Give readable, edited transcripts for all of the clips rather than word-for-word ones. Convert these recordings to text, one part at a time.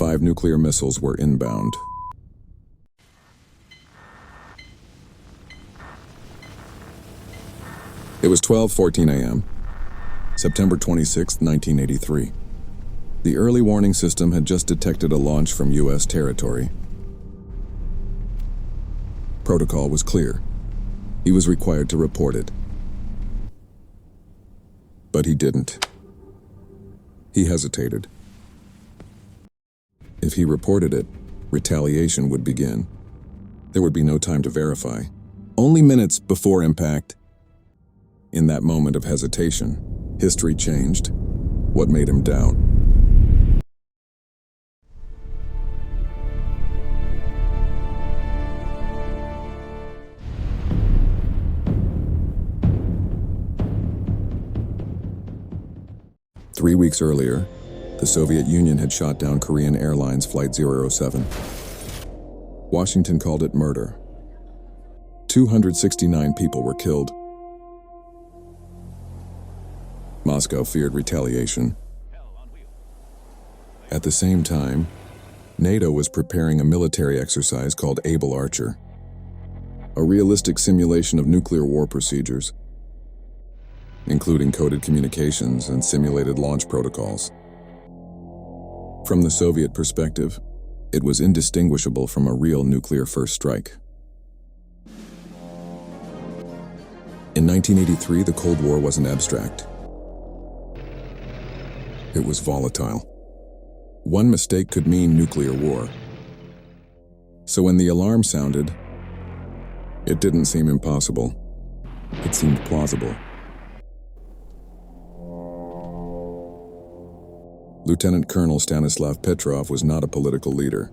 5 nuclear missiles were inbound. It was 12:14 a.m., September 26, 1983. The early warning system had just detected a launch from U.S. territory. Protocol was clear. He was required to report it. But he didn't. He hesitated. If he reported it, retaliation would begin. There would be no time to verify. Only minutes before impact. In that moment of hesitation, history changed. What made him doubt? Three weeks earlier, the Soviet Union had shot down Korean Airlines Flight 007. Washington called it murder. 269 people were killed. Moscow feared retaliation. At the same time, NATO was preparing a military exercise called Able Archer, a realistic simulation of nuclear war procedures, including coded communications and simulated launch protocols. From the Soviet perspective, it was indistinguishable from a real nuclear first strike. In 1983, the Cold War wasn't abstract. It was volatile. One mistake could mean nuclear war. So when the alarm sounded, it didn't seem impossible. It seemed plausible. Lieutenant Colonel Stanislav Petrov was not a political leader.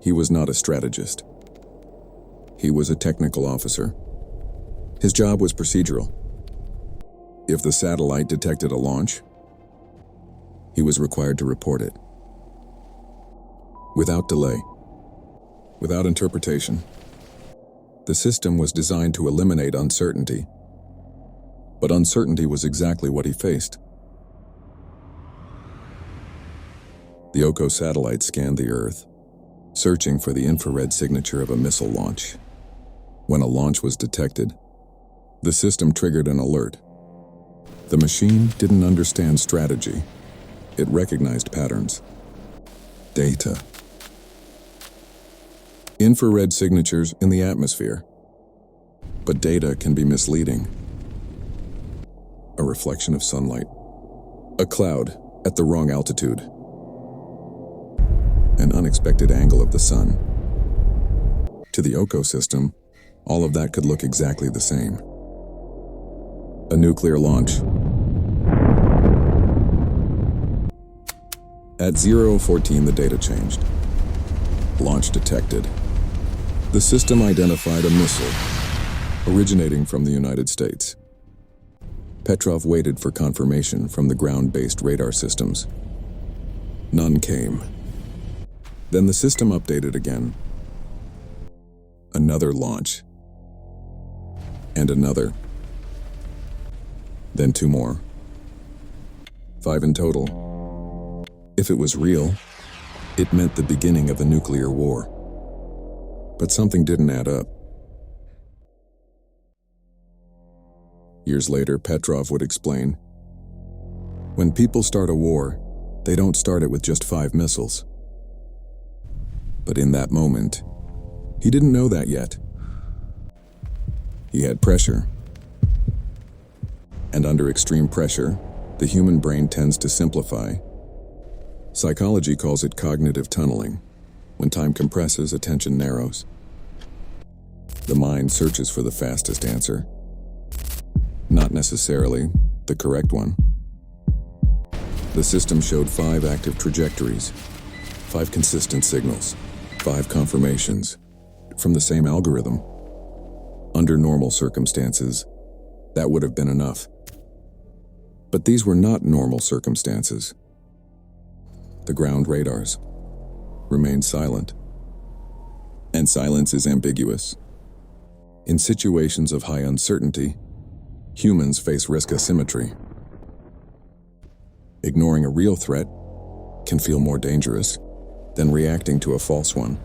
He was not a strategist. He was a technical officer. His job was procedural. If the satellite detected a launch, he was required to report it. Without delay, without interpretation. The system was designed to eliminate uncertainty, but uncertainty was exactly what he faced. The Oko satellite scanned the Earth, searching for the infrared signature of a missile launch. When a launch was detected, the system triggered an alert. The machine didn't understand strategy. It recognized patterns. Data. Infrared signatures in the atmosphere. But data can be misleading. A reflection of sunlight. A cloud at the wrong altitude. An unexpected angle of the sun. To the Oko system, all of that could look exactly the same. A nuclear launch. At 0:14, the data changed. Launch detected. The system identified a missile originating from the United States. Petrov waited for confirmation from the ground-based radar systems. None came. Then the system updated again. Another launch. And another. Then 2 more. 5 in total. If it was real, it meant the beginning of a nuclear war. But something didn't add up. Years later, Petrov would explain, when people start a war, they don't start it with just 5 missiles. But in that moment, he didn't know that yet. He had pressure. And under extreme pressure, the human brain tends to simplify. Psychology calls it cognitive tunneling. When time compresses, attention narrows. The mind searches for the fastest answer. Not necessarily the correct one. The system showed 5 active trajectories, 5 consistent signals, 5 confirmations from the same algorithm. Under normal circumstances, that would have been enough. But these were not normal circumstances. The ground radars remained silent. And silence is ambiguous. In situations of high uncertainty, humans face risk asymmetry. Ignoring a real threat can feel more dangerous than reacting to a false one.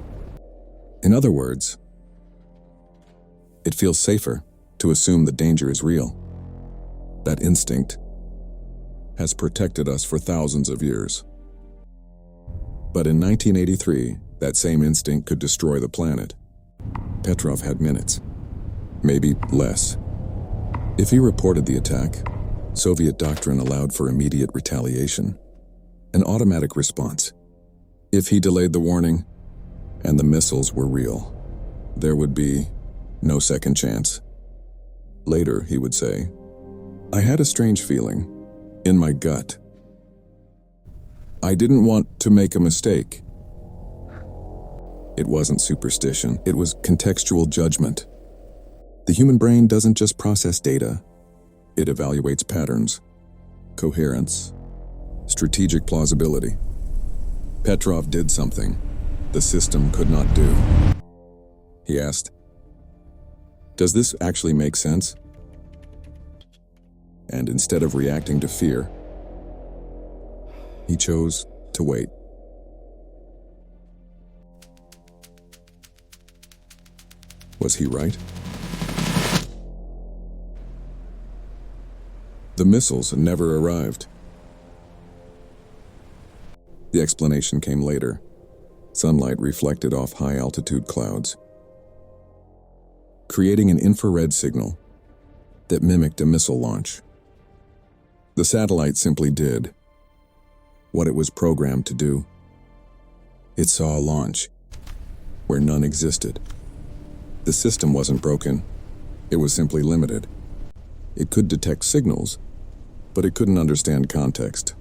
In other words, it feels safer to assume the danger is real. That instinct has protected us for thousands of years. But in 1983, that same instinct could destroy the planet. Petrov had minutes, maybe less. If he reported the attack, Soviet doctrine allowed for immediate retaliation, an automatic response. If he delayed the warning, and the missiles were real, there would be no second chance. Later, he would say, "I had a strange feeling in my gut. I didn't want to make a mistake." It wasn't superstition, it was contextual judgment. The human brain doesn't just process data, it evaluates patterns, coherence, strategic plausibility. Petrov did something the system could not do. He asked, "Does this actually make sense?" And instead of reacting to fear, he chose to wait. Was he right? The missiles never arrived. The explanation came later. Sunlight reflected off high-altitude clouds, creating an infrared signal that mimicked a missile launch. The satellite simply did what it was programmed to do. It saw a launch where none existed. The system wasn't broken, it was simply limited. It could detect signals, but it couldn't understand context.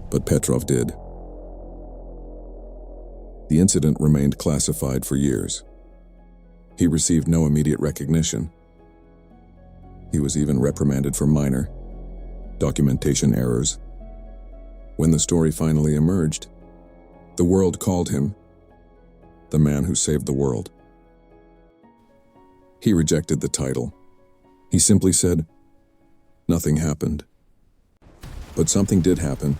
But Petrov did. The incident remained classified for years. He received no immediate recognition. He was even reprimanded for minor documentation errors. When the story finally emerged, the world called him the man who saved the world. He rejected the title. He simply said, "Nothing happened." But something did happen.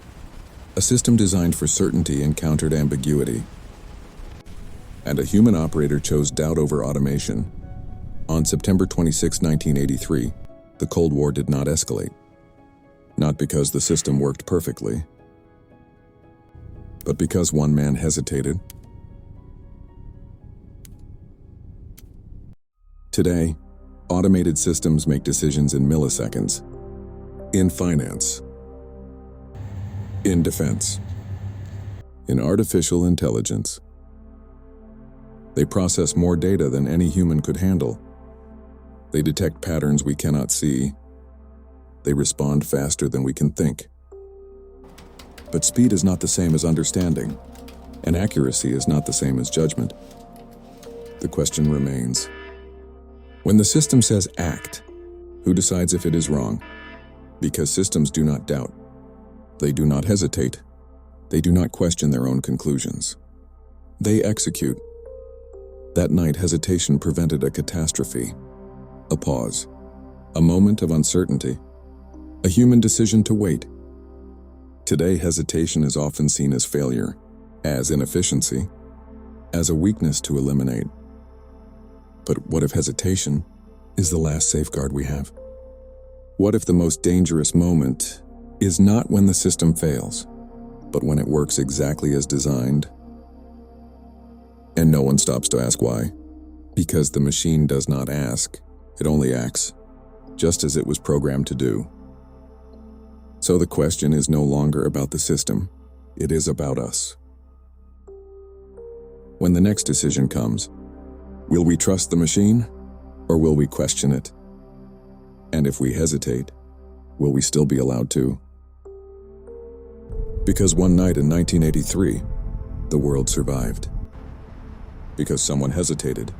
A system designed for certainty encountered ambiguity. And a human operator chose doubt over automation. On September 26, 1983, the Cold War did not escalate. Not because the system worked perfectly, but because one man hesitated. Today, automated systems make decisions in milliseconds. In finance, in defense, in artificial intelligence. They process more data than any human could handle. They detect patterns we cannot see. They respond faster than we can think. But speed is not the same as understanding, and accuracy is not the same as judgment. The question remains, when the system says act, who decides if it is wrong? Because systems do not doubt. They do not hesitate. They do not question their own conclusions. They execute. That night, hesitation prevented a catastrophe, a pause, a moment of uncertainty, a human decision to wait. Today, hesitation is often seen as failure, as inefficiency, as a weakness to eliminate. But what if hesitation is the last safeguard we have? What if the most dangerous moment is not when the system fails, but when it works exactly as designed? And no one stops to ask why. Because the machine does not ask, it only acts, just as it was programmed to do. So the question is no longer about the system, it is about us. When the next decision comes, will we trust the machine, or will we question it? And if we hesitate, will we still be allowed to? Because one night in 1983, the world survived. Because someone hesitated.